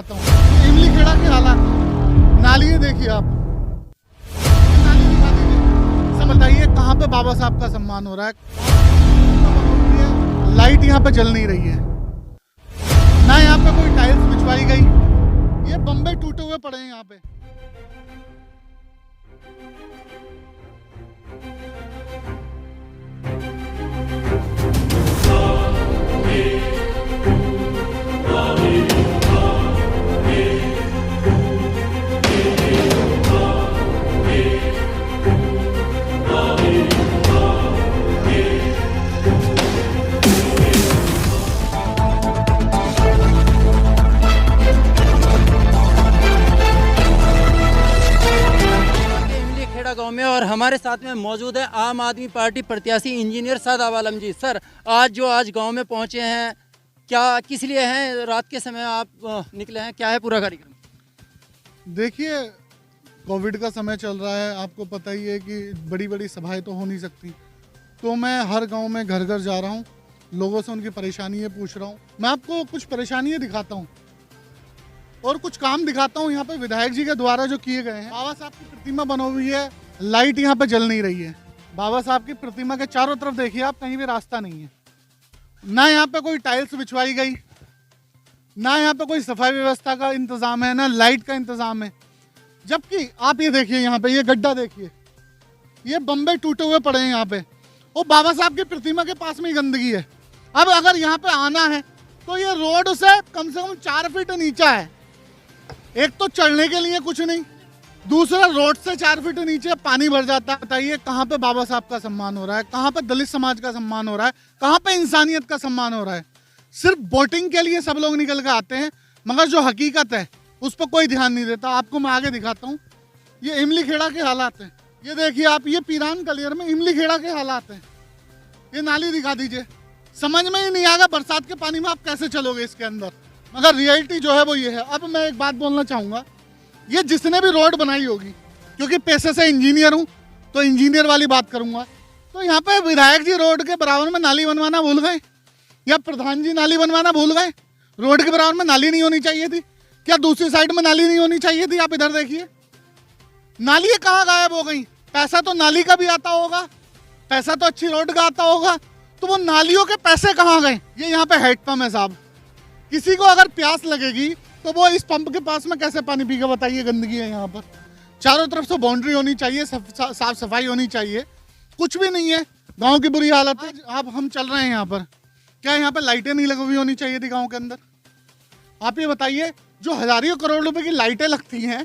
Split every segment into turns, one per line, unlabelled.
दिखाता हूँ इमली खेड़ा के हालात। नाली ये देखिए आप, नाली दिखा दीजिए। सब बताइए कहाँ पे बाबा साहब का सम्मान हो रहा है? लाइट यहाँ पे जल नहीं रही है, ना यहाँ पे कोई टाइल्स बिछवाई गई। ये बम्बे टूटे हुए पड़े हैं यहाँ पे।
खेड़ा गांव में और हमारे साथ में मौजूद है आम आदमी पार्टी प्रत्याशी इंजीनियर सादाब आलम जी। सर, आज गांव में पहुंचे हैं, क्या किस लिए हैं? रात के समय आप निकले हैं, क्या है पूरा कार्यक्रम?
देखिए, कोविड का समय चल रहा है, आपको पता ही है कि बड़ी बड़ी सभाएं तो हो नहीं सकती, तो मैं हर गांव में घर घर जा रहा हूं, लोगों से उनकी परेशानियां पूछ रहा हूं। मैं आपको कुछ परेशानियां दिखाता हूं और कुछ काम दिखाता हूं। यहाँ पे विधायक जी के द्वारा जो किए गए हैं, बाबा साहब की प्रतिमा बनी हुई है, लाइट यहाँ पे जल नहीं रही है। बाबा साहब की प्रतिमा के चारों तरफ देखिए आप, कहीं भी रास्ता नहीं है, ना यहाँ पे कोई टाइल्स बिछवाई गई, ना यहाँ पे कोई सफाई व्यवस्था का इंतजाम है, ना लाइट का इंतजाम है। जबकि आप ये देखिए, यहाँ पे ये गड्ढा देखिए, ये बम्बे टूटे हुए पड़े हैं यहाँ पे, और बाबा साहब की प्रतिमा के पास में ही गंदगी है। अब अगर यहाँ पे आना है तो ये रोड से कम 4 फीट नीचा है। एक तो चढ़ने के लिए कुछ नहीं, दूसरा रोड से 4 फीट नीचे पानी भर जाता है। बताइए कहाँ पे बाबा साहब का सम्मान हो रहा है? कहाँ पे दलित समाज का सम्मान हो रहा है? कहाँ पे इंसानियत का सम्मान हो रहा है? सिर्फ वोटिंग के लिए सब लोग निकल के आते हैं, मगर जो हकीकत है उस पर कोई ध्यान नहीं देता। आपको मैं आगे दिखाता हूँ, ये इमली खेड़ा के हालात हैं। ये देखिए आप, ये पीरान कलियर में इमली खेड़ा के हालात हैं। ये नाली दिखा दीजिए। समझ में ही नहीं आएगा बरसात के पानी में आप कैसे चलोगे इसके अंदर, मगर रियलिटी जो है वो ये है। अब मैं एक बात बोलना चाहूँगा, ये जिसने भी रोड बनाई होगी, क्योंकि पेशे से इंजीनियर हूँ तो इंजीनियर वाली बात करूँगा, तो यहाँ पे विधायक जी रोड के बराबर में नाली बनवाना भूल गए, या प्रधान जी नाली बनवाना भूल गए। रोड के बराबर में नाली नहीं होनी चाहिए थी क्या? दूसरी साइड में नाली नहीं होनी चाहिए थी? आप इधर देखिए, नाली कहाँ गायब हो गई? पैसा तो नाली का भी आता होगा, पैसा तो अच्छी रोड का आता होगा, तो वो नालियों के पैसे कहाँ गए? ये यहाँ पे हेड पंप है साहब, किसी को अगर प्यास लगेगी तो वो इस पंप के पास में कैसे पानी पीगा? बताइए, गंदगी है यहाँ पर। चारों तरफ से बाउंड्री होनी चाहिए, साफ सफाई होनी चाहिए, कुछ भी नहीं है। गांव की बुरी हालत है। अब हम चल रहे हैं यहाँ पर, क्या यहाँ पे लाइटें नहीं लगी हुई होनी चाहिए थी गाँव के अंदर? आप ये बताइए, जो हजारों करोड़ रुपए की लाइटें लगती हैं,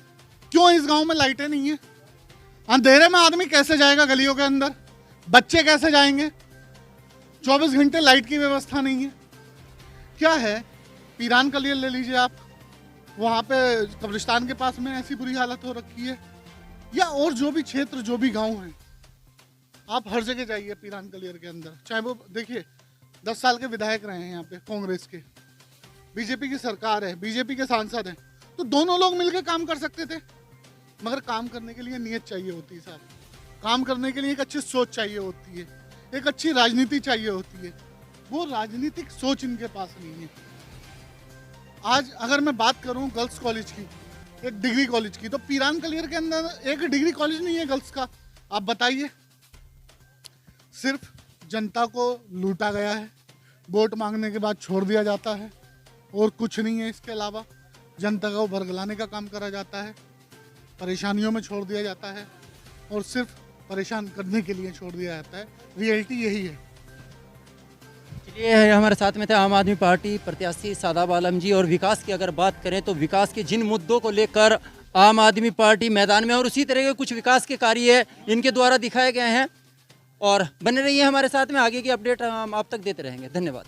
क्यों इस गाँव में लाइटें नहीं है? अंधेरे में आदमी कैसे जाएगा गलियों के अंदर? बच्चे कैसे जाएंगे? 24 घंटे लाइट की व्यवस्था नहीं है। क्या है, पीरान कलियर ले लीजिए आप, वहाँ पे कब्रिस्तान के पास में ऐसी बुरी हालत हो रखी है, या और जो भी क्षेत्र, जो भी गांव हैं, आप हर जगह जाइए पीरान कलियर के अंदर। चाहे वो देखिए 10 साल के विधायक रहे हैं यहाँ पे कांग्रेस के, बीजेपी की सरकार है, बीजेपी के सांसद हैं, तो दोनों लोग मिलकर काम कर सकते थे। मगर काम करने के लिए नीयत चाहिए होती है साहब, काम करने के लिए एक अच्छी सोच चाहिए होती है, एक अच्छी राजनीति चाहिए होती है। वो राजनीतिक सोच इनके पास नहीं है। आज अगर मैं बात करूं गर्ल्स कॉलेज की, एक डिग्री कॉलेज की, तो पीरान कलियर के अंदर एक डिग्री कॉलेज नहीं है गर्ल्स का। आप बताइए, सिर्फ जनता को लूटा गया है, वोट मांगने के बाद छोड़ दिया जाता है, और कुछ नहीं है इसके अलावा। जनता को बरगलाने का काम करा जाता है, परेशानियों में छोड़ दिया जाता है, और सिर्फ परेशान करने के लिए छोड़ दिया जाता है। रियलिटी यही है।
चलिए, हमारे साथ में थे आम आदमी पार्टी प्रत्याशी सादाब आलम जी। और विकास की अगर बात करें तो विकास के जिन मुद्दों को लेकर आम आदमी पार्टी मैदान में, और उसी तरह के कुछ विकास के कार्य इनके द्वारा दिखाए गए हैं। और बने रहिए हमारे साथ में, आगे की अपडेट हम आप तक देते रहेंगे। धन्यवाद।